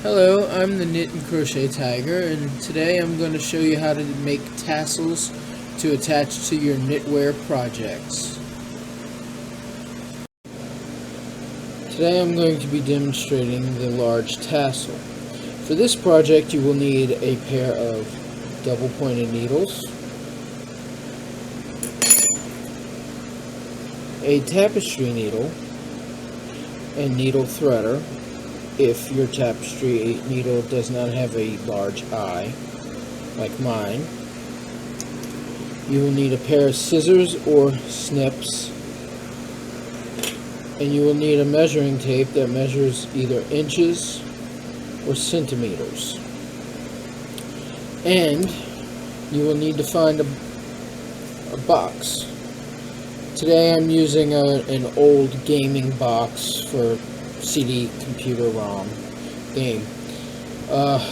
Hello, I'm the Knit and Crochet Tiger, and today I'm going to show you how to make tassels to attach to your knitwear projects. Today I'm going to be demonstrating the large tassel. For this project you will need a pair of double pointed needles, a tapestry needle, and needle threader if your tapestry needle does not have a large eye like mine. You will need a pair of scissors or snips, and you will need a measuring tape that measures either inches or centimeters. And you will need to find a box. Today I'm using an old gaming box for CD computer ROM game. As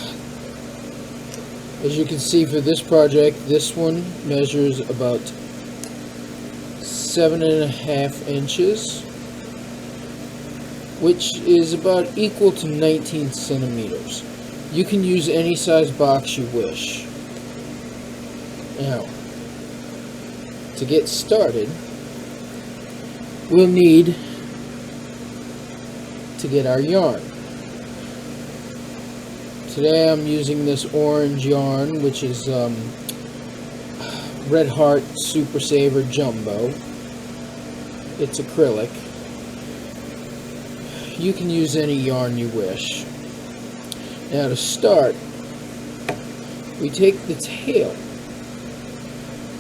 you can see for this project, this one measures about 7.5 inches, which is about equal to 19 centimeters. You can use any size box you wish. Now, to get started, we'll need to get our yarn. Today I'm using this orange yarn, which is Red Heart Super Saver Jumbo. It's acrylic. You can use any yarn you wish. Now to start, we take the tail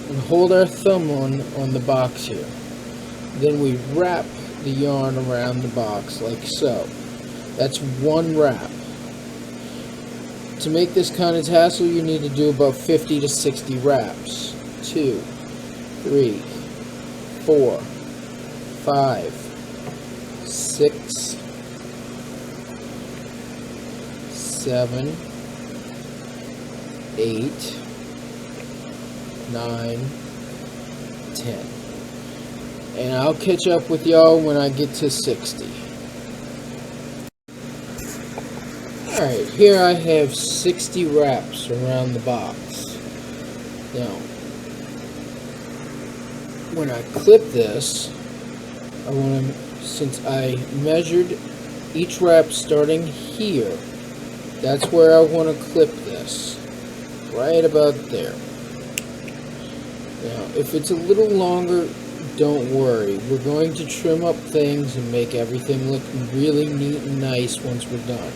and hold our thumb on the box here. Then we wrap the yarn around the box like so. That's one wrap. To make this kind of tassel you need to do about 50 to 60 wraps. 2, 3, 4, 5, 6, 7, 8, 9, 10. And I'll catch up with y'all when I get to 60. Alright, here I have 60 wraps around the box. Now, when I clip this, I want to, since I measured each wrap starting here, that's where I want to clip this. Right about there. Now, if it's a little longer, don't worry. We're going to trim up things and make everything look really neat and nice once we're done.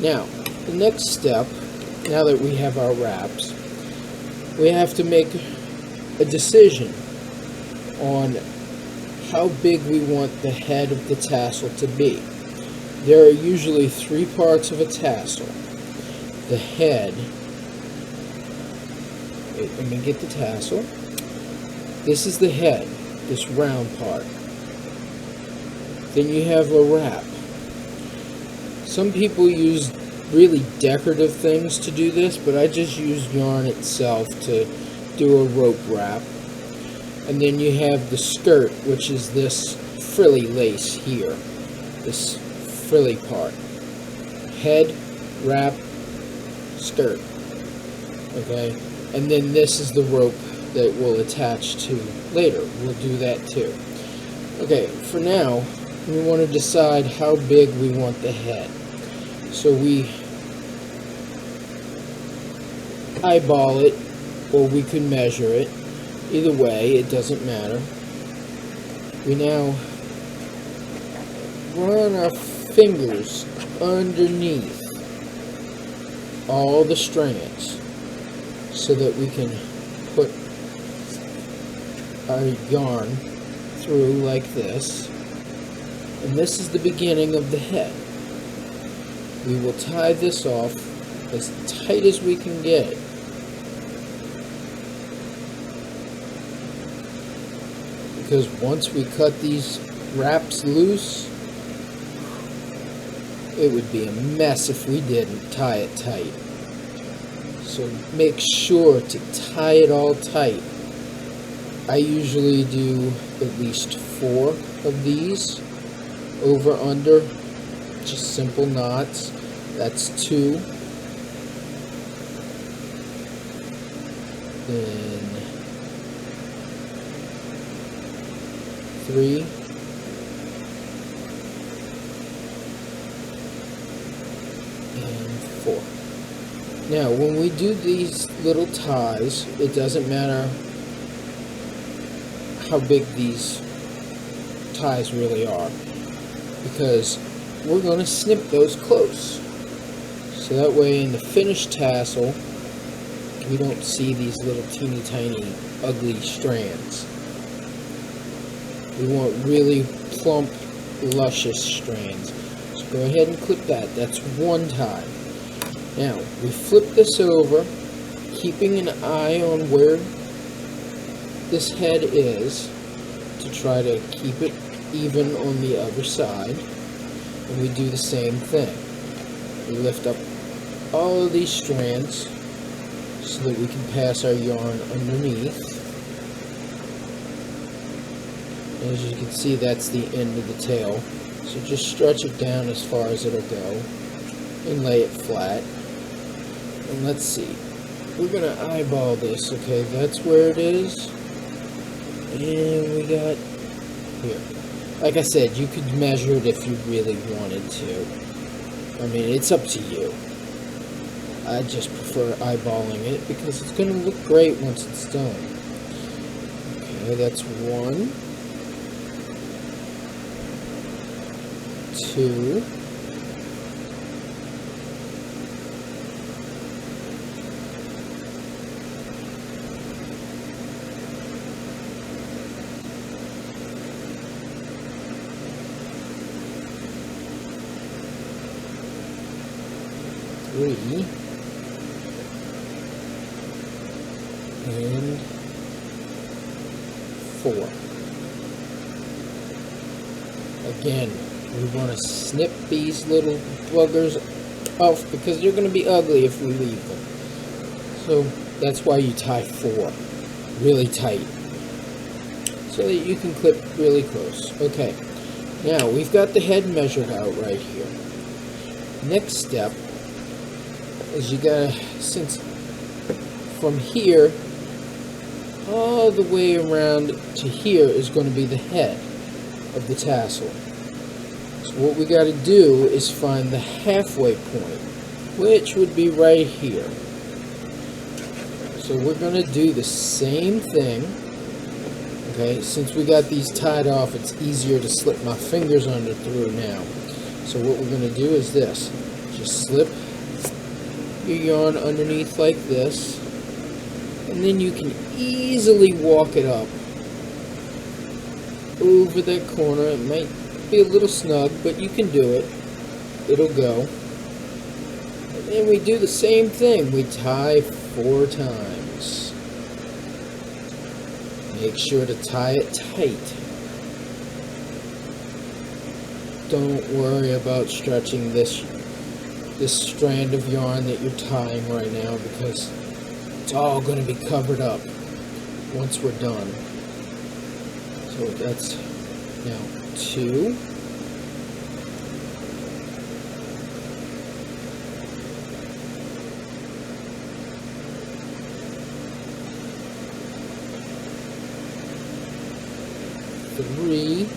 Now, the next step, now that we have our wraps, we have to make a decision on how big we want the head of the tassel to be. There are usually 3 parts of a tassel. The head, wait, let me get the tassel. This is the head, this round part. Then you have a wrap. Some people use really decorative things to do this, but I just use yarn itself to do a rope wrap. And then you have the skirt, which is this frilly lace here, this frilly part. Head, wrap, skirt. Okay? And then this is the rope that we'll attach to later. We'll do that too. Okay, for now, we want to decide how big we want the head. So we eyeball it, or we can measure it. Either way, it doesn't matter. We now run our fingers underneath all the strands so that we can put our yarn through like this. And this is the beginning of the head. We will tie this off as tight as we can get it. Because once we cut these wraps loose, it would be a mess if we didn't tie it tight. So make sure to tie it all tight. I usually do at least 4 of these over under, just simple knots. That's 2. Then 3. And 4. Now, when we do these little ties, it doesn't matter how big these ties really are, because we're going to snip those close. So that way in the finished tassel, we don't see these little teeny tiny ugly strands. We want really plump, luscious strands. So go ahead and clip that. That's 1 tie. Now, we flip this over, keeping an eye on where this head is to try to keep it even on the other side. And we do the same thing. We lift up all of these strands so that we can pass our yarn underneath. As you can see, that's the end of the tail. So just stretch it down as far as it'll go and lay it flat. And let's see. We're going to eyeball this, okay? That's where it is. And we got here. Like I said, you could measure it if you really wanted to. I mean, it's up to you. I just prefer eyeballing it because it's going to look great once it's done. Okay, that's 1, 2, 3, and 4. Again, we want to snip these little buggers off because they're going to be ugly if we leave them. So that's why you tie 4 really tight so that you can clip really close. Okay, now we've got the head measured out right here. Next step is you gotta, since from here all the way around to here is going to be the head of the tassel. So what we got to do is find the halfway point, which would be right here. So we're going to do the same thing. Okay, since we got these tied off, it's easier to slip my fingers under through now. So what we're going to do is this. Just slip your yarn underneath like this, and then you can easily walk it up over that corner. It might be a little snug, but you can do it. It'll go. And then we do the same thing. We tie 4 times. Make sure to tie it tight. Don't worry about stretching this strand of yarn that you're tying right now, because it's all going to be covered up once we're done. So that's now 2. Three.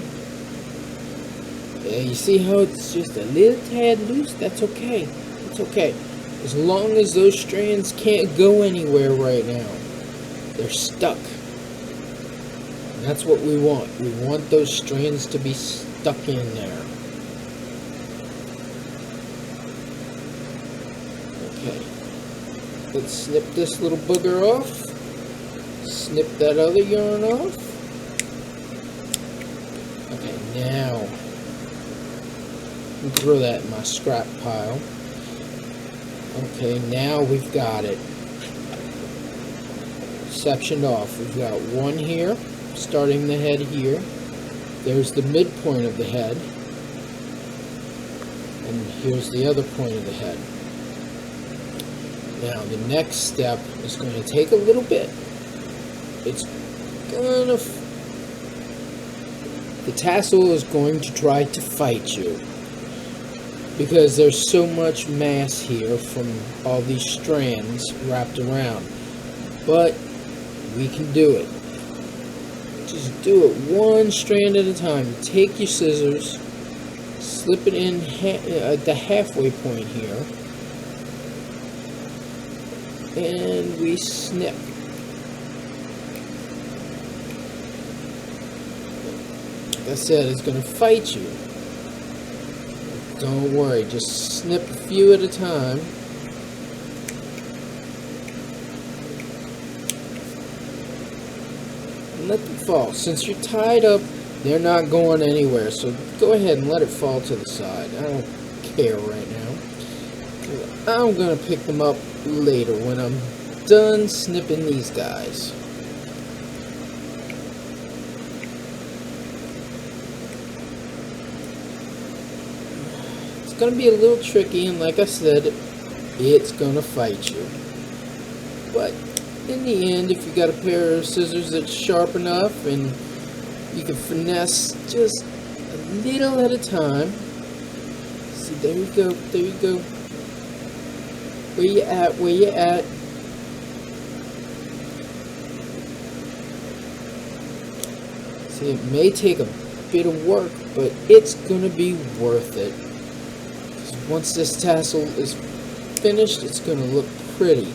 Yeah, you see how it's just a little tad loose? That's okay. It's okay. As long as those strands can't go anywhere right now. They're stuck. And that's what we want. We want those strands to be stuck in there. Okay. Let's snip this little booger off. Snip that other yarn off. Okay, now we'll throw that in my scrap pile. Okay, now we've got it sectioned off. We've got one here, starting the head here. There's the midpoint of the head. And here's the other point of the head. Now, the next step is going to take a little bit. It's gonna... the tassel is going to try to fight you. because there's so much mass here from all these strands wrapped around. But we can do it. Just do it one strand at a time. Take your scissors, slip it in at the halfway point here, and we snip. Like I said, it's going to fight you. Don't worry, just snip a few at a time. And let them fall. Since you're tied up, they're not going anywhere, so go ahead and let it fall to the side. I don't care right now. I'm going to pick them up later when I'm done snipping these guys. It's going to be a little tricky, and like I said, it's going to fight you. But in the end, if you got a pair of scissors that's sharp enough and you can finesse just a little at a time. See, there you go, there you go. Where you at, where you at? See, it may take a bit of work, but it's gonna be worth it. Once this tassel is finished, it's gonna look pretty.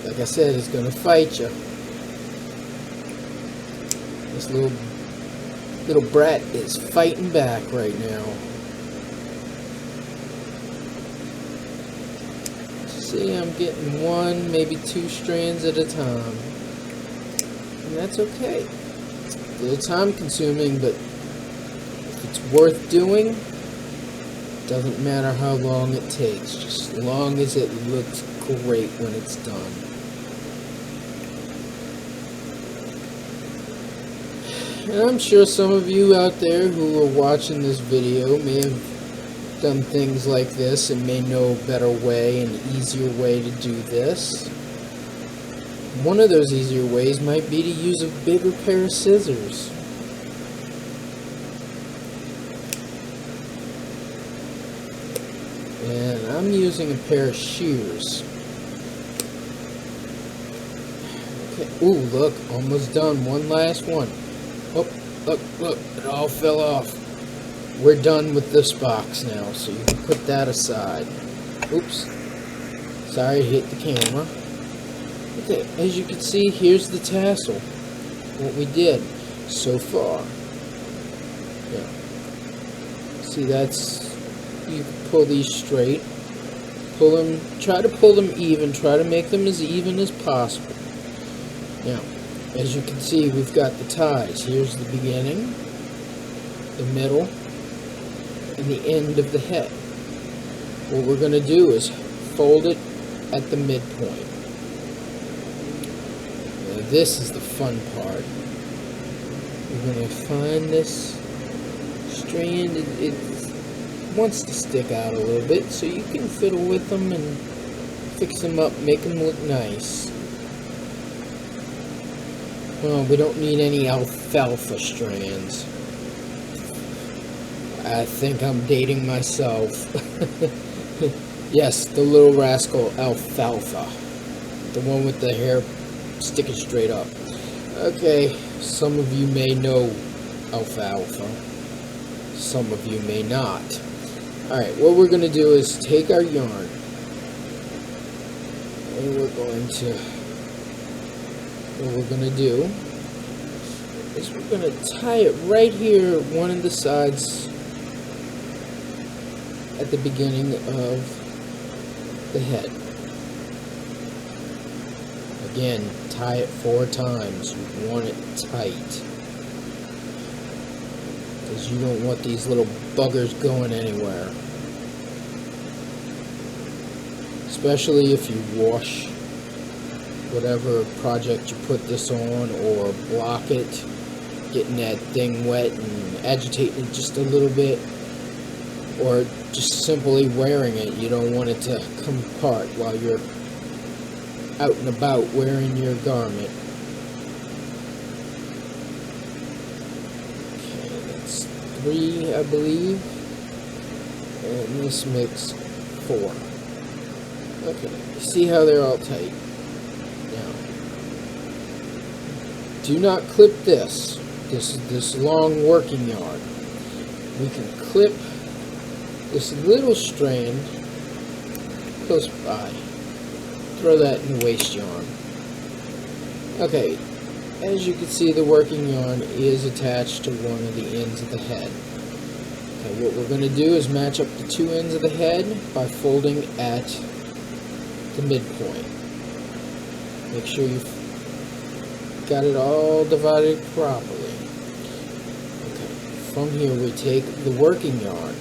Like I said, it's gonna fight you. This little brat is fighting back right now. See, I'm getting one, maybe two strands at a time. And that's okay. It's a little time consuming, but if it's worth doing, doesn't matter how long it takes, just as long as it looks great when it's done. And I'm sure some of you out there who are watching this video may have done things like this and may know a better way, an easier way to do this. One of those easier ways might be to use a bigger pair of scissors. And I'm using a pair of shears. Okay. Ooh, look, almost done. One last one. Oh, look, it all fell off. We're done with this box now, so you can put that aside. Oops. Sorry, I hit the camera. Okay, as you can see, here's the tassel. What we did so far. Yeah. See, that's... You can pull these straight. Pull them, try to pull them even. Try to make them as even as possible. Now, as you can see, we've got the ties. Here's the beginning, the middle, and the end of the head. What we're going to do is fold it at the midpoint. Now, this is the fun part. We're going to find this strand. It wants to stick out a little bit, so you can fiddle with them and fix them up, make them look nice. Well, we don't need any alfalfa strands. I think I'm dating myself. Yes, the little rascal alfalfa. The one with the hair sticking straight up. Okay, some of you may know alfalfa. Some of you may not. Alright, what we're going to do is take our yarn. And we're going to... What we're going to do is we're going to tie it right here, one of the sides at the beginning of the head. Again, tie it 4 times. You want it tight, because you don't want these little buggers going anywhere. Especially if you wash whatever project you put this on, or block it, getting that thing wet and agitating it just a little bit, or just simply wearing it. You don't want it to come apart while you're out and about wearing your garment. 3, I believe, and this makes 4. Okay, see how they're all tight. Now, do not clip this long working yarn. We can clip this little strand close by. Throw that in the waste yarn. Okay, as you can see, the working yarn is attached to one of the ends of the head. Okay, what we're going to do is match up the 2 ends of the head by folding at the midpoint. Make sure you've got it all divided properly. Okay, from here we take the working yarn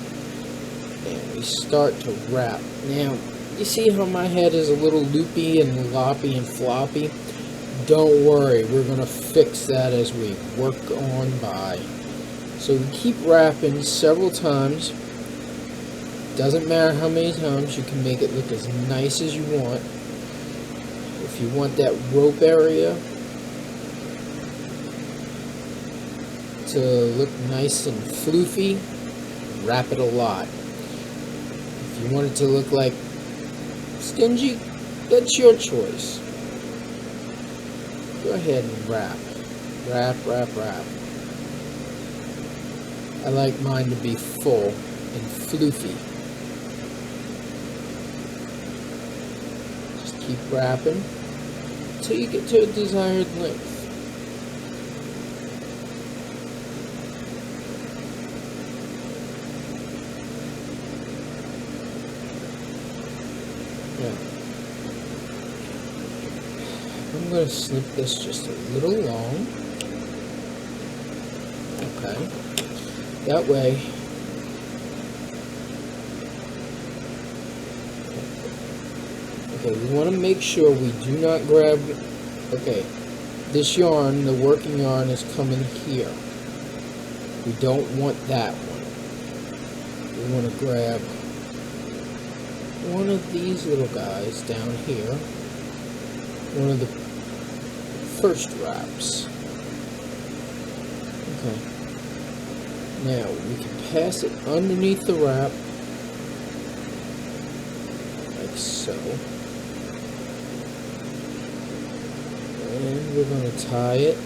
and we start to wrap. Now, you see how my head is a little loopy and loppy and floppy? Don't worry, we're going to fix that as we work on by. So we keep wrapping several times. Doesn't matter how many times, you can make it look as nice as you want. If you want that rope area to look nice and floofy, wrap it a lot. If you want it to look like stingy, that's your choice. Go ahead and wrap. Wrap, wrap, wrap. I like mine to be full and floofy. Just keep wrapping until you get to a desired length. Now, I'm going to snip this just a little long. Okay. That way, okay, we want to make sure we do not grab, okay, this yarn, the working yarn, is coming here. We don't want that one. We want to grab one of these little guys down here, one of the first wraps. Okay. Now, we can pass it underneath the wrap, like so. And we're going to tie it.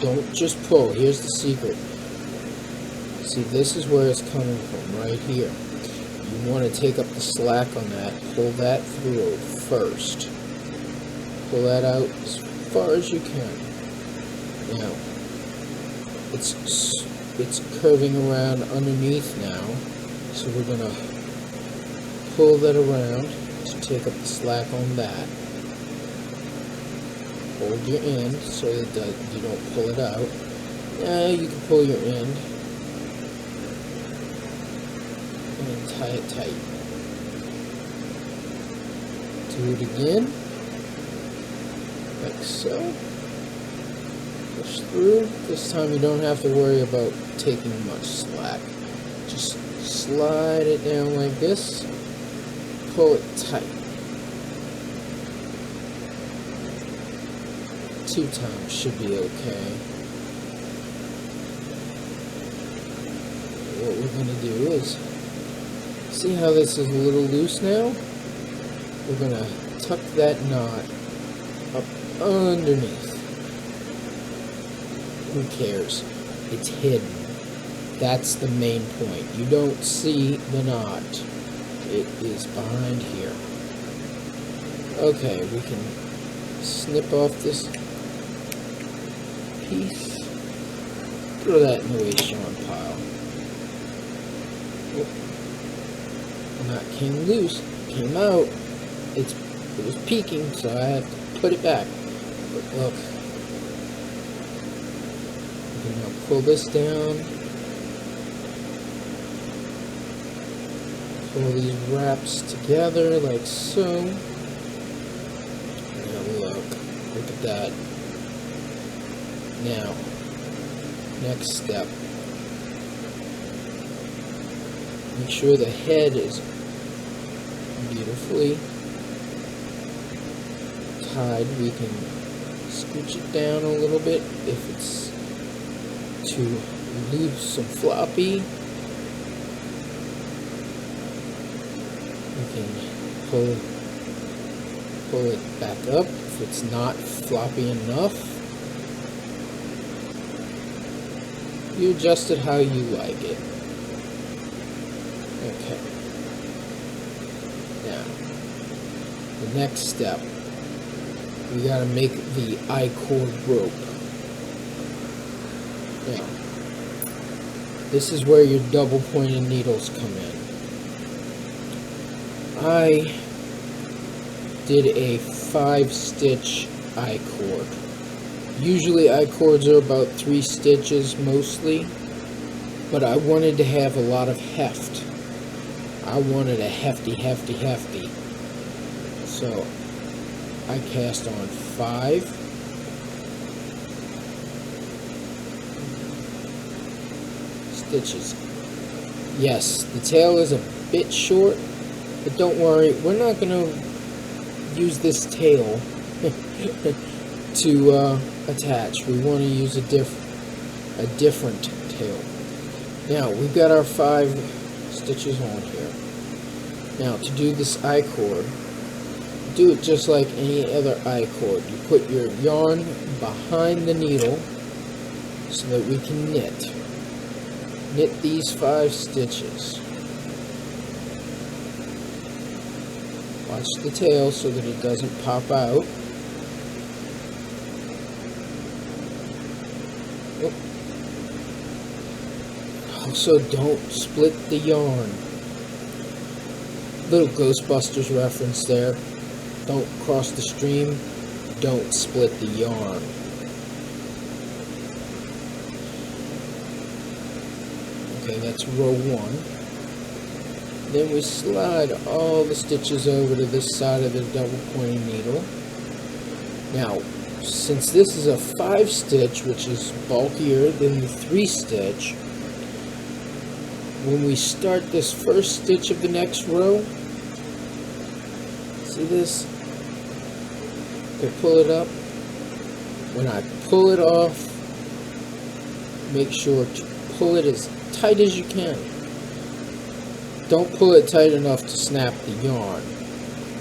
Don't just pull. Here's the secret. See, this is where it's coming from, right here. You want to take up the slack on that, pull that through first. Pull that out as far as you can. Now, it's curving around underneath now, so we're going to pull that around to take up the slack on that. Hold your end so that you don't pull it out. Now you can pull your end and tie it tight. Do it again. Like so. Push through. This time you don't have to worry about taking much slack. Just slide it down like this. Pull it tight. 2 times should be okay. What we're going to do is, see how this is a little loose now? We're going to tuck that knot up underneath. Who cares? It's hidden. That's the main point. You don't see the knot. It is behind here. Okay, we can snip off this piece. Throw that in the waste yarn pile. Oh. Knot came loose. Came out. It was peeking, so I had to put it back. But look. We can now pull this down. Pull these wraps together like so. Now look at that. Now, next step. Make sure the head is beautifully tied, we can scooch it down a little bit if it's to leave some floppy. We can pull it back up if it's not floppy enough. You adjust it how you like it. Okay. Now, the next step, we gotta make the I-cord rope. Now, this is where your double pointed needles come in. I did a 5-stitch I-cord. Usually I-cords are about 3 stitches mostly, but I wanted to have a lot of heft. I wanted a hefty. So I cast on 5. Stitches. Yes, the tail is a bit short, but don't worry, we're not going to use this tail to attach. We want to use a different tail. Now we've got our 5 stitches on here. Now to do this I-cord, do it just like any other I-cord. You put your yarn behind the needle so that we can knit. Knit these 5 stitches. Watch the tail so that it doesn't pop out. Also, don't split the yarn. Little Ghostbusters reference there. Don't cross the stream. Don't split the yarn. Okay, that's row 1. Then we slide all the stitches over to this side of the double pointed needle. Now, since this is a 5-stitch, which is bulkier than the 3-stitch, when we start this first stitch of the next row, see this? Okay, pull it up. When I pull it off, make sure to pull it as tight as you can. Don't pull it tight enough to snap the yarn.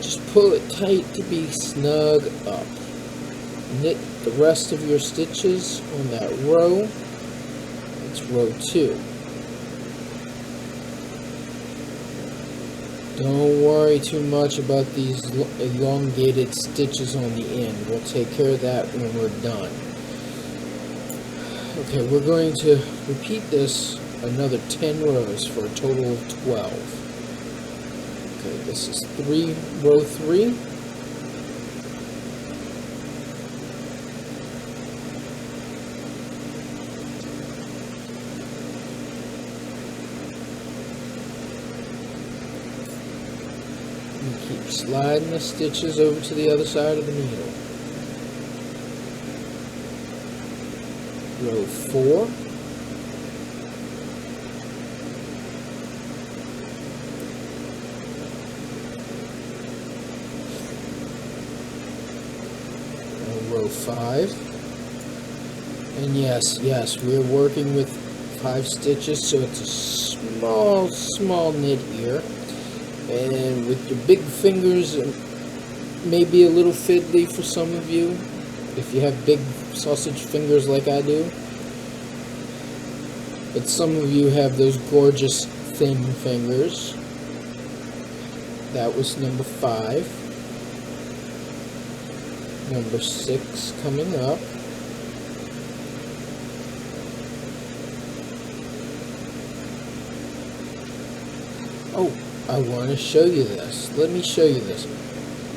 Just pull it tight to be snug up. Knit the rest of your stitches on that row. It's row 2. Don't worry too much about these elongated stitches on the end. We'll take care of that when we're done. Okay, we're going to repeat this another 10 rows for a total of 12. Okay, this is row 3. And keep sliding the stitches over to the other side of the needle. Row 4. Row 5, and yes, we're working with 5 stitches, so it's a small knit here, and with your big fingers, it may be a little fiddly for some of you, if you have big sausage fingers like I do, but some of you have those gorgeous thin fingers. That was number 5. Number 6 coming up. Oh, I want to show you this. Let me show you this.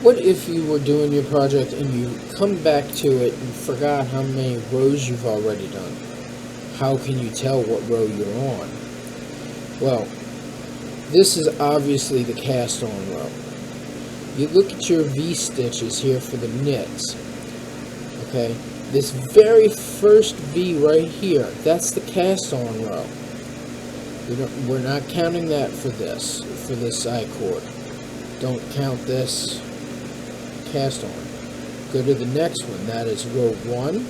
What if you were doing your project and you come back to it and forgot how many rows you've already done? How can you tell what row you're on? Well, this is obviously the cast on row. You look at your V-stitches here for the knits, okay? This very first V right here, that's the cast-on row. We're not counting that for this I-cord. Don't count this cast-on. Go to the next one. That is row 1,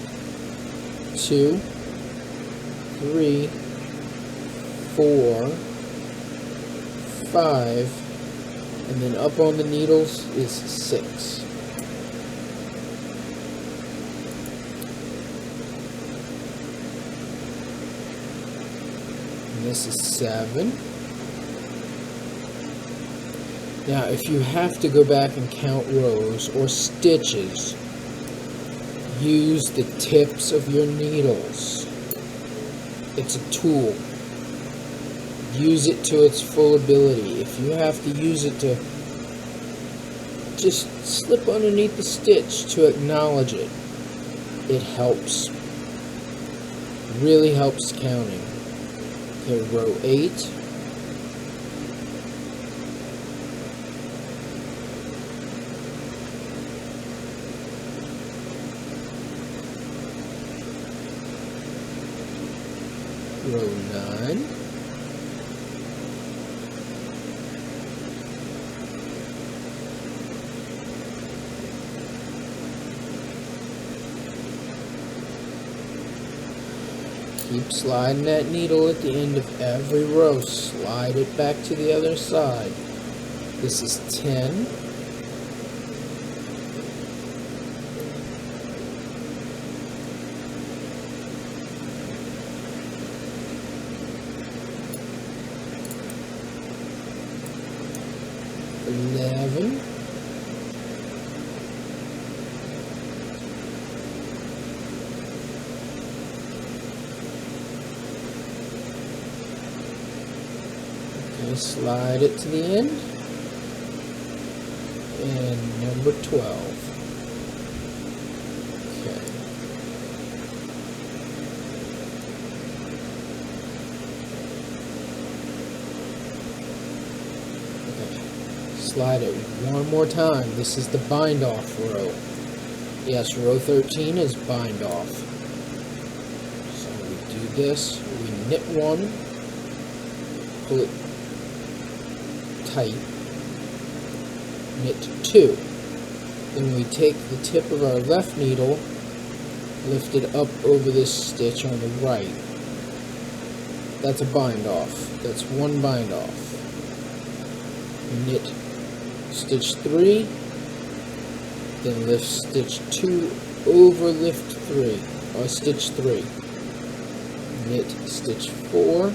2, 3, 4, 5, and then up on the needles is 6. And this is 7. Now, if you have to go back and count rows or stitches, use the tips of your needles. It's a tool. Use it to its full ability. If you have to use it to just slip underneath the stitch to acknowledge it, it helps. Really helps counting. Okay, row 8. Row 9. Keep sliding that needle at the end of every row. Slide it back to the other side. This is 10. $11. Okay, slide it to the end. And number 12. Okay. Slide it one more time. This is the bind off row. Yes, row 13 is bind off. So we do this, we knit one, pull it tight, knit 2. Then we take the tip of our left needle, lift it up over this stitch on the right. That's a bind off. That's one bind off. Knit stitch 3, then lift stitch 2 over lift 3, or stitch 3. Knit stitch 4,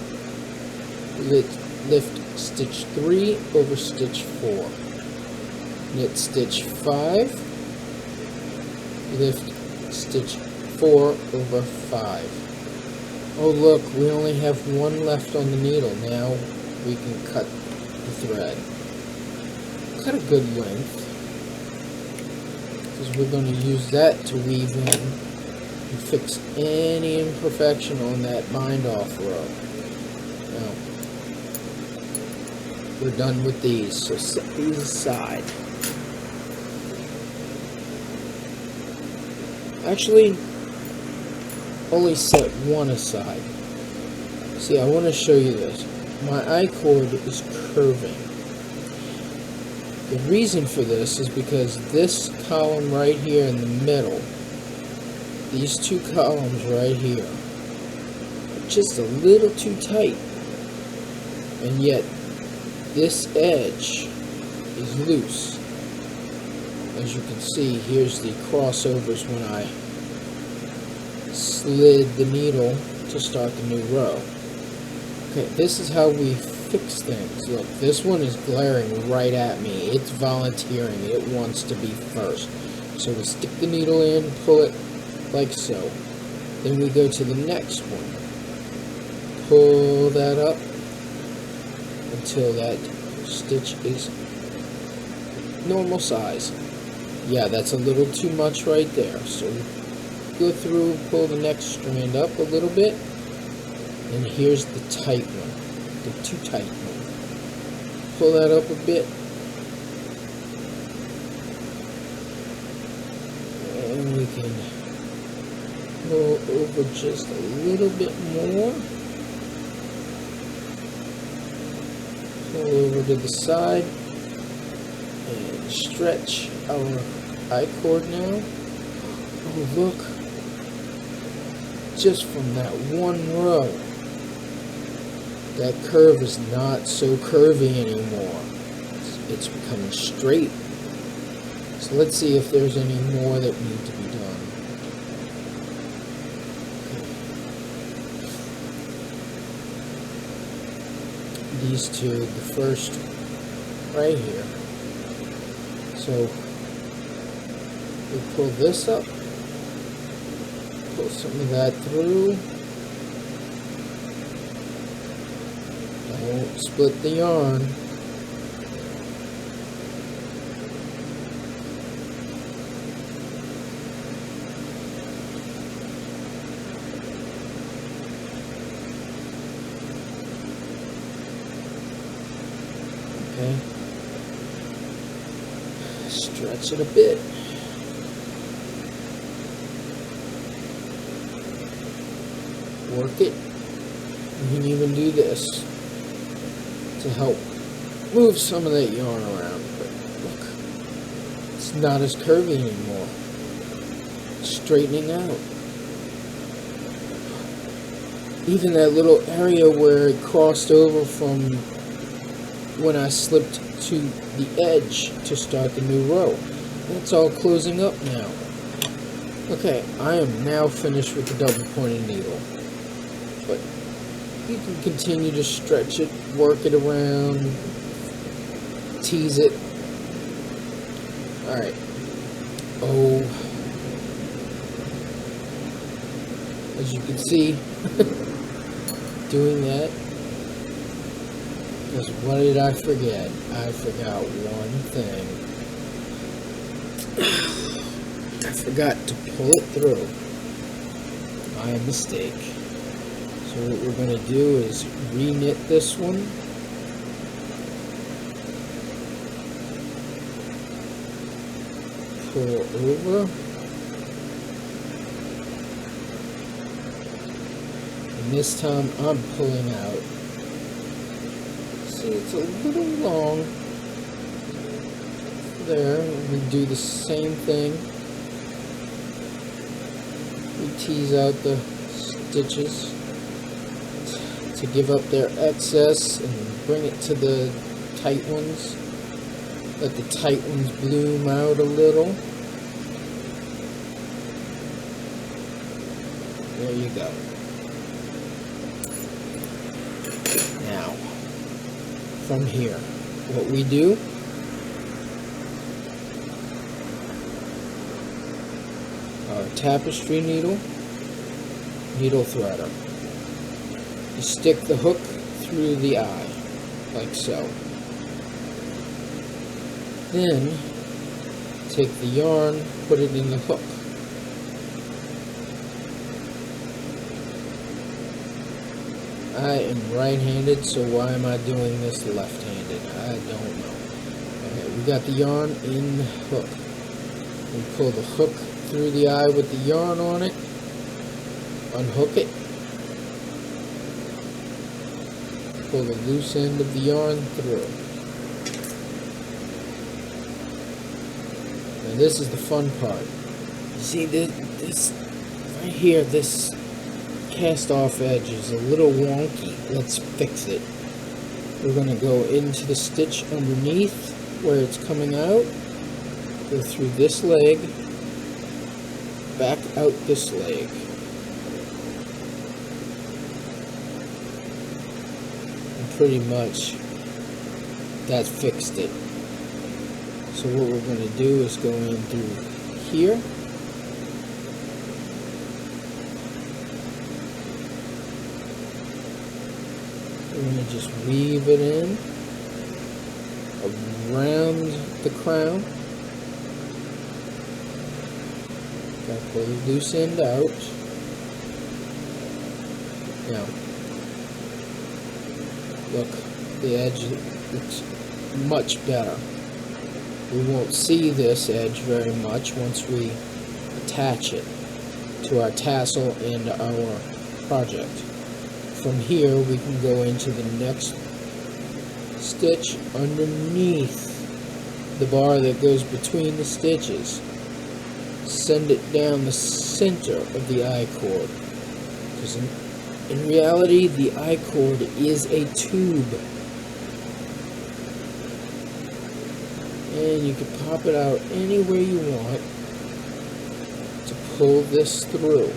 lift stitch 3 over stitch 4. Knit stitch 5, lift stitch 4 over 5. Oh look, we only have one left on the needle. Now we can cut the thread. Cut a good length, because we're going to use that to weave in and fix any imperfection on that bind off row. Now, we're done with these, so set these aside. Actually, only set one aside. See, I want to show you this. My I-cord is curving. The reason for this is because this column right here in the middle, these two columns right here, are just a little too tight. And yet, this edge is loose. As you can see, here's the crossovers when I slid the needle to start the new row. Okay, this is how we fix things. Look, this one is glaring right at me. It's volunteering. It wants to be first. So we stick the needle in, pull it like so. Then we go to the next one. Pull that up until that stitch is normal size. Yeah, that's a little too much right there. So go through, pull the next strand up a little bit. And here's the tight one. The too tight one. Pull that up a bit. And we can pull over just a little bit more. Pull over to the side. And stretch our I-cord now. Oh, look. Just from that one row. That curve is not so curvy anymore. It's becoming straight. So let's see if there's any more that need to be done. These two, the first right here. So we pull this up, pull some of that through. Don't split the yarn. Okay. Stretch it a bit. Work it. You can even do this to help move some of that yarn around. But look, it's not as curvy anymore. It's straightening out. Even that little area where it crossed over from when I slipped to the edge to start the new row, that's all closing up now. Okay, I am now finished with the double pointed needle. But you can continue to stretch it, work it around, tease it. Alright. Oh. As you can see, doing that. Because what did I forget? I forgot one thing. I forgot to pull it through. My mistake. So what we're going to do is re-knit this one. Pull over. And this time I'm pulling out. See, it's a little long. There, we do the same thing. We tease out the stitches to give up their excess and bring it to the tight ones. Let the tight ones bloom out a little. There you go. Now, from here, what we do, our tapestry needle, needle threader. You stick the hook through the eye, like so. Then, take the yarn, put it in the hook. I am right-handed, so why am I doing this left-handed? I don't know. Okay, we got the yarn in the hook. We pull the hook through the eye with the yarn on it. Unhook it. Pull the loose end of the yarn through. Now this is the fun part. You see this right here, this cast off edge is a little wonky. Let's fix it. We're going to go into the stitch underneath where it's coming out, go through this leg, back out this leg. And pretty much that fixed it. So what we're going to do is go in through here. We're going to just weave it in around the crown. Got to pull the loose end out. Now, look, the edge looks much better. We won't see this edge very much once we attach it to our tassel and our project. From here, we can go into the next stitch underneath the bar that goes between the stitches. send it down the center of the I-cord. Because in reality, the I-cord is a tube. And you can pop it out anywhere you want to pull this through.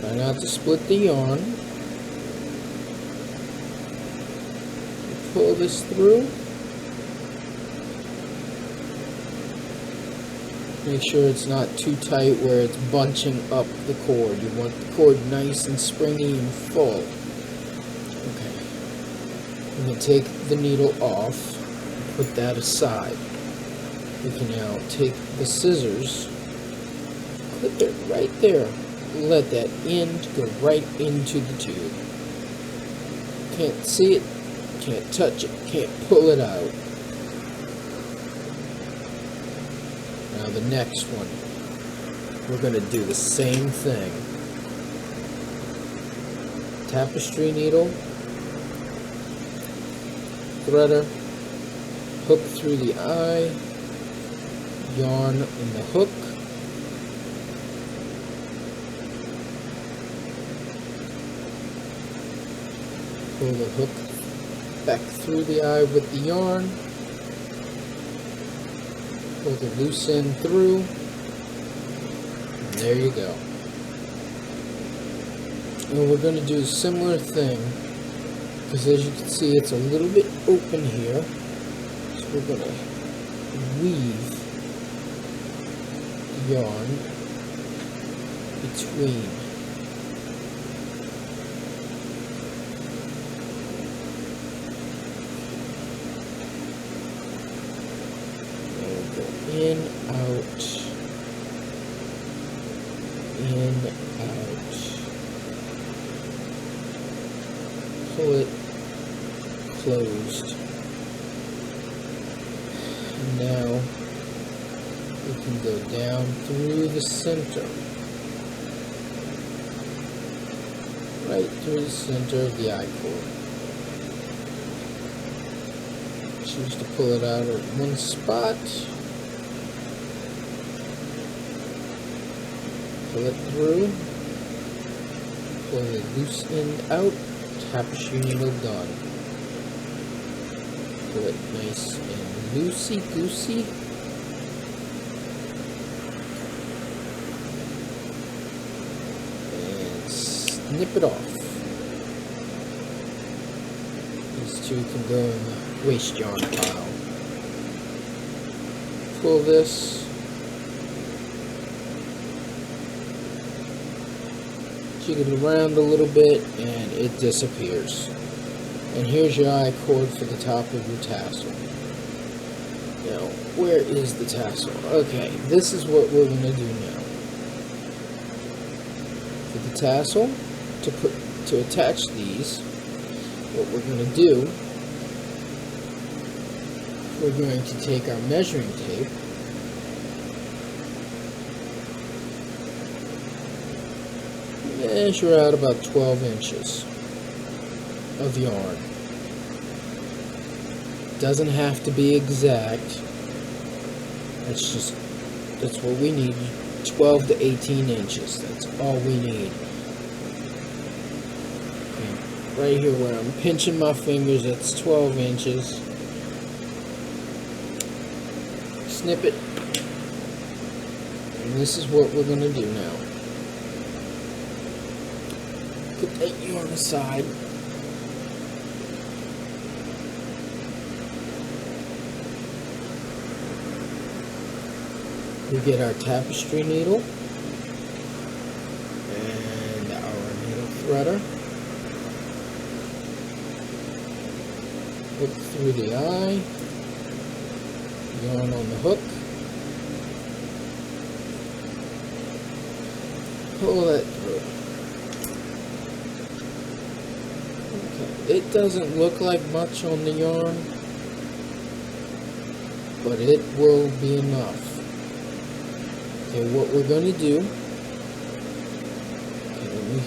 Try not to split the yarn. You pull this through. Make sure it's not too tight where it's bunching up the cord. You want the cord nice and springy and full. Okay. I'm going to take the needle off and put that aside. We can now take the scissors, clip it right there. Let that end go right into the tube. Can't see it, can't touch it, can't pull it out. Now the next one, we're going to do the same thing. Tapestry needle, threader, hook through the eye, yarn in the hook, pull the hook back through the eye with the yarn, pull the loose end through, and there you go. And we're going to do a similar thing, because as you can see it's a little bit open here, so we're going to weave the yarn between. In, out, in, out, pull it closed, and now we can go down through the center, right through the center of the I-cord. Choose to pull it out at one spot. Pull it through, pull the loose end out, tapestry needle done. Pull it nice and loosey-goosey. And snip it off. These two can go in the waste yarn pile. Pull this. Jig it around a little bit and it disappears. And here's your I-cord for the top of your tassel. Now, where is the tassel? Okay, this is what we're going to do now. For the tassel, to attach these, what we're going to do, we're going to take our measuring tape, measure out about 12 inches of yarn. Doesn't have to be exact. That's what we need. 12 to 18 inches. That's all we need. And right here where I'm pinching my fingers, that's 12 inches. Snip it. And this is what we're going to do now. Put that yarn aside. We get our tapestry needle and our needle threader. Hook through the eye, yarn on the hook, pull that through. Okay, it doesn't look like much on the yarn, but it will be enough. Okay, what we're going to do, let me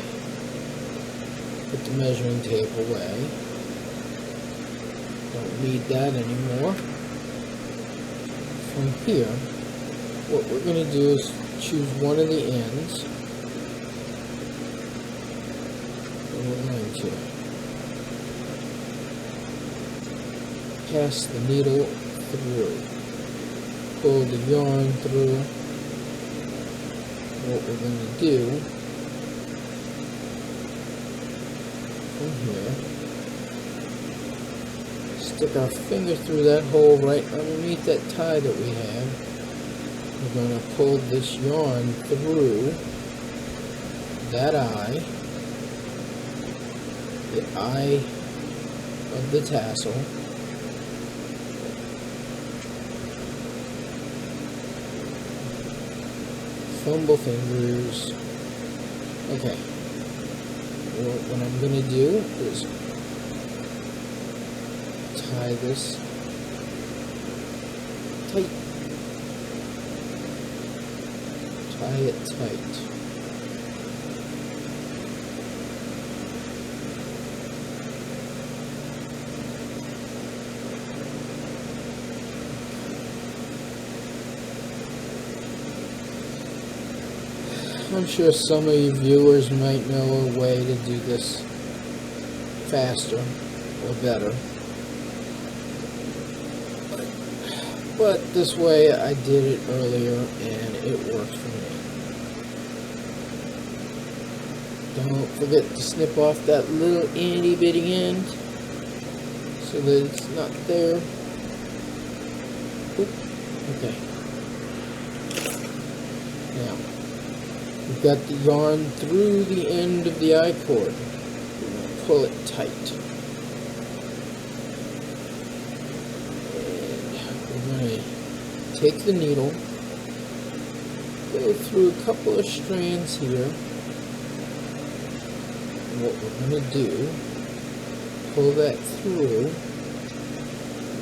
put the measuring tape away. Don't need that anymore. from here, what we're going to do is choose one of the ends, and we're going to pass the needle through, pull the yarn through. What we're going to do from here, stick our finger through that hole right underneath that tie that we have. We're going to pull this yarn through that eye, the eye of the tassel. Fumble fingers. Okay. Well, what I'm going to do is tie this tight. Tie it tight. I'm sure some of you viewers might know a way to do this faster or better. But this way I did it earlier and it worked for me. Don't forget to snip off that little itty bitty end so that it's not there. Oop. Okay. Now, we've got the yarn through the end of the I cord. We're going to pull it tight. And we're going to take the needle, go through a couple of strands here. And what we're going to do, pull that through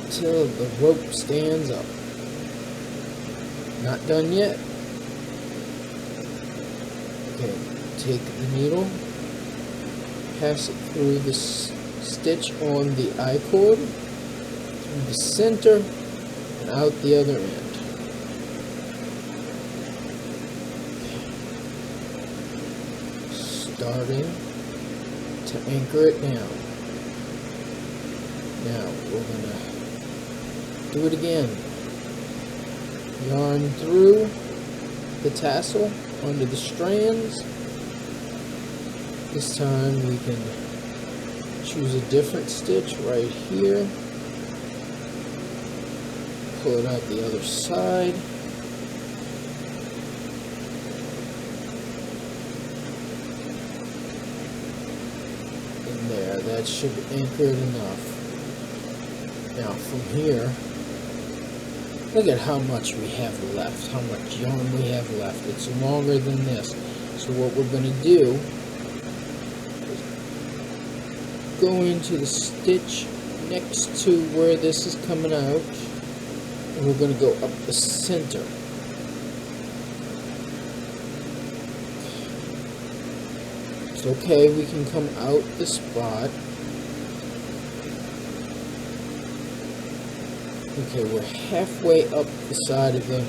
until the rope stands up. Not done yet. Okay, take the needle, pass it through the stitch on the I cord, through the center, and out the other end. Starting to anchor it down. Now we're going to do it again. Yarn through the tassel under the strands. This time we can choose a different stitch right here. Pull it out the other side. And there, that should anchor it enough. Now from here, look at how much we have left, how much yarn we have left. It's longer than this. So what we're going to do is go into the stitch next to where this is coming out, and we're going to go up the center. It's okay, we can come out the spot. Okay, we're halfway up the side of the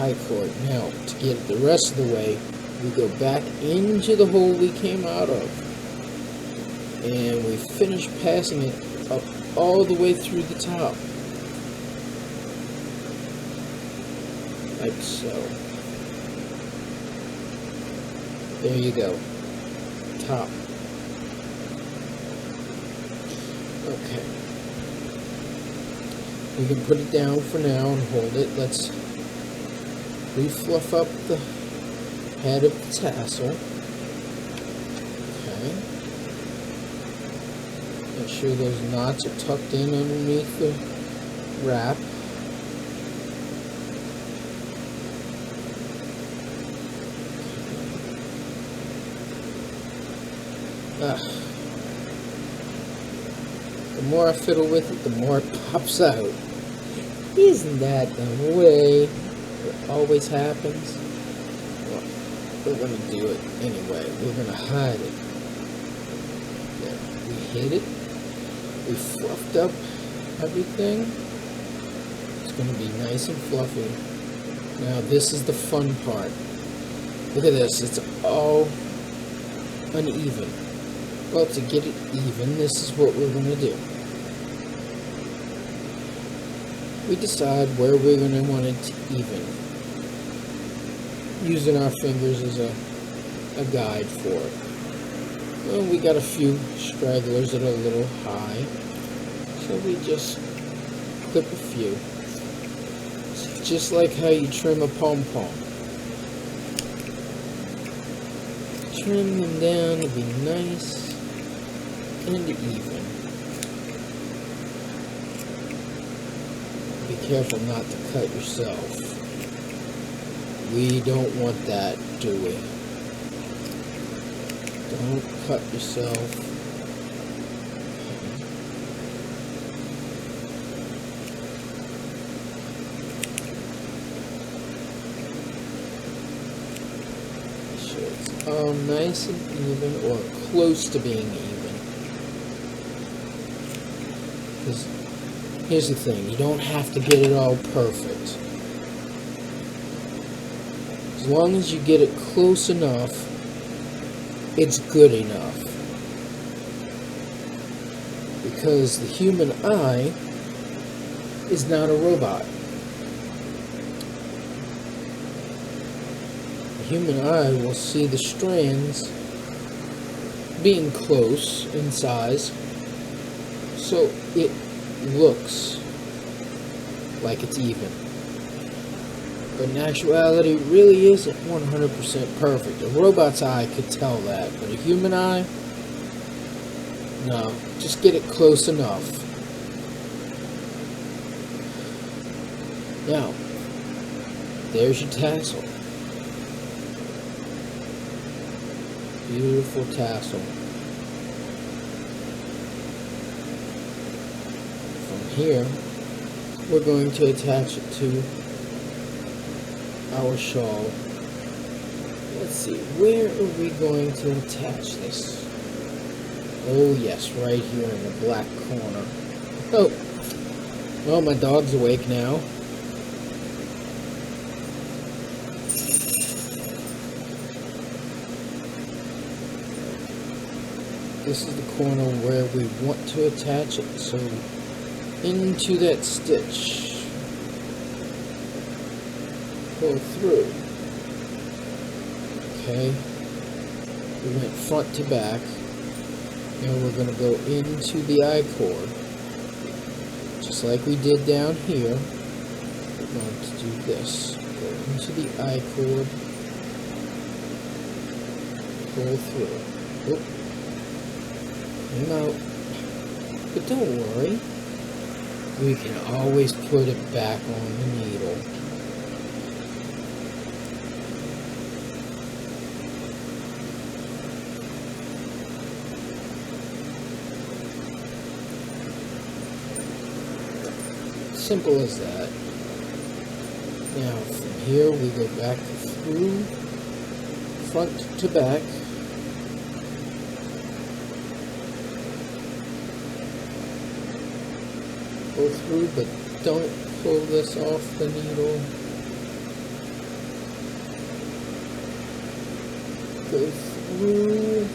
I cord. Now, to get it the rest of the way, we go back into the hole we came out of. And we finish passing it up all the way through the top. Like so. There you go. Top. Okay. We can put it down for now and hold it. Let's refluff up the head of the tassel. Okay. Make sure those knots are tucked in underneath the wrap. The more I fiddle with it, the more it pops out. Isn't that the way it always happens? Well, we're going to do it anyway. We're going to hide it. There, we hid it. We fluffed up everything. Let's going to be nice and fluffy. Now this is the fun part. Look at this, it's all uneven. Well, to get it even, this is what we're going to do. We decide where we're going to want it to even, using our fingers as a guide for it. Well, we got a few stragglers that are a little high, so we just clip a few. It's just like how you trim a pom-pom. Trim them down to be nice and even. Be careful not to cut yourself. We don't want that, do we? Don't cut yourself. So it's all nice and even, or close to being even. Because here's the thing, you don't have to get it all perfect. As long as you get it close enough, it's good enough. Because the human eye is not a robot. The human eye will see the strands being close in size, so it looks like it's even. But in actuality, it really isn't 100% perfect. A robot's eye could tell that, but a human eye, no. Just get it close enough. Now, there's your tassel. Beautiful tassel. From here, we're going to attach it to our shawl. Let's see, where are we going to attach this? Oh yes, right here in the black corner. Oh, well, my dog's awake now. This is the corner where we want to attach it, so into that stitch. Pull through. Okay, we went front to back. Now we're going to go into the I-cord, just like we did down here. We're going to do this. Go into the I-cord, pull through. Oh, came out. But don't worry, we can always put it back on the needle. Simple as that. Now from here we go back through, front to back. Pull through, but don't pull this off the needle. Go through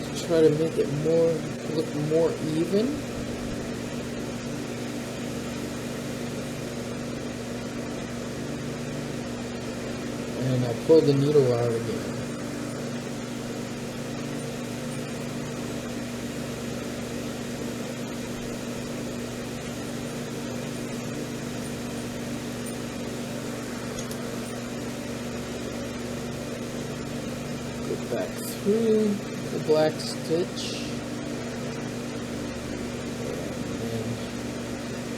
to try to make it look more even. And I'll pull the needle out again. Go back through the black stitch. And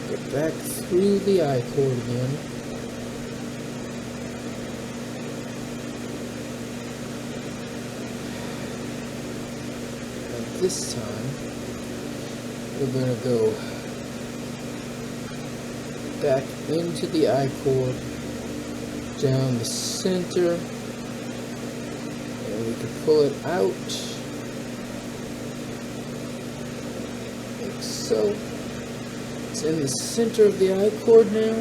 go back through the I-cord again. This time, we're going to go back into the I-cord, down the center, and we can pull it out, like so. It's in the center of the I-cord now.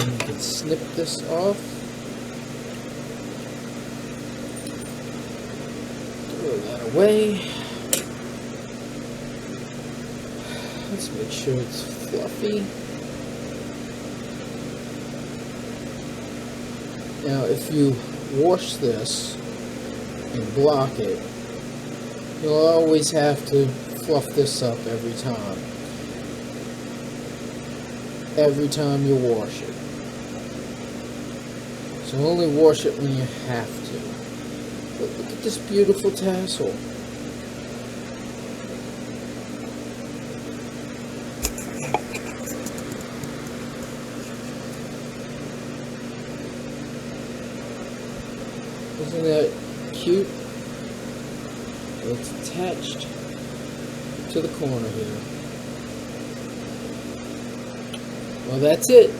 And you can snip this off. Throw that away. Let's make sure it's fluffy. Now, if you wash this and block it, you'll always have to fluff this up every time. Every time you wash it. So only wash it when you have to. But look at this beautiful tassel. Isn't that cute? It's attached to the corner here. Well, that's it.